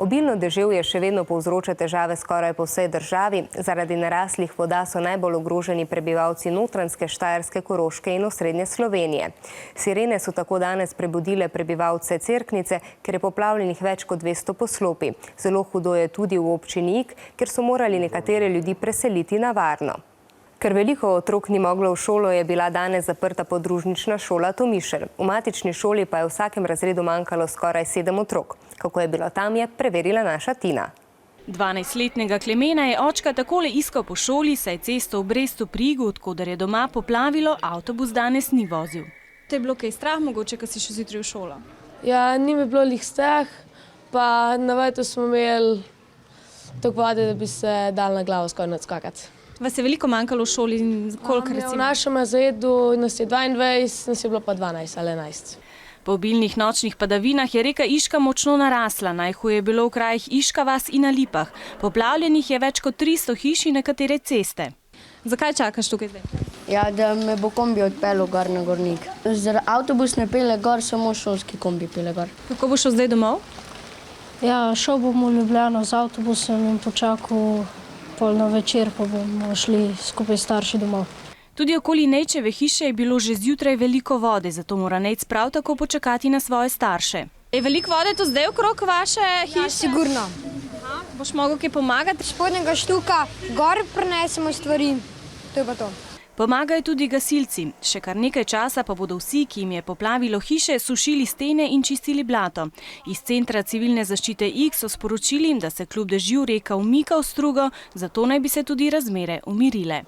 Obilno deževje še vedno povzroča težave skoraj po vsej državi. Zaradi naraslih voda so najbolj ogroženi prebivalci Notranjske, Štajerske, Koroške in osrednje Slovenije. Sirene so tako danes prebudile prebivalce Cerknice, ker je poplavljenih več kot 200 poslopij. Zelo hudo je tudi v občini Ig, ker so morali nekatere ljudi preseliti na varno. Ker veliko otrok ni moglo v šolo, je bila danes zaprta podružnična šola Tomišelj. V matični šoli pa je v vsakem razredu manjkalo skoraj 7 otrok. Kako je bilo tam, je preverila naša Tina. 12-letnega Klemena je očka takole iskal po šoli, saj cesto v Brestu pri Igu, odkoder je doma poplavilo, avtobus danes ni vozil. Te je bilo kaj strah, mogoče, ko si še zjutraj v šolo? Ja, ni mi bilo lih strah, pa navajto smo imeli toliko vode, da bi se dal na glavo skoraj odskakati. Vas je veliko manjkalo v šoli? Koliko recimo? V našem razredu nas je 22, nas je bilo pa 12 ali 11. Po obilnih nočnih padavinah je reka Iška močno narasla. Najhuje je bilo v krajih Iška vas in na Lipah. Poplavljenih je več kot 300 hiš in nekatere ceste. Zakaj čakaš tukaj zdaj? Ja, da me bo kombi odpeljal gor na Gornik. Avtobus ne pelje gor, samo šolski kombi pelje gor. Kako boš šel zdaj domov? Ja, šel bom v Ljubljano z avtobusom in počakal pol na večer, pa bomo šli skupaj starši domov. Tudi okoli Nejčeve hiše je bilo že zjutraj veliko vode, zato mora Nejc prav tako počakati na svoje starše. Je veliko vode tu zdaj okrog vaše hiše? Ja, sigurno. Boš mogel kaj pomagati? Spodnjega štuka, gor prinesemo stvari, to je pa to. Pomagajo tudi gasilci. Še kar nekaj časa pa bodo vsi, ki jim je poplavilo hiše, sušili stene in čistili blato. Iz Centra civilne zaščite Ig so sporočili, da se kljub dežju reka umika v strugo, zato naj bi se tudi razmere umirile.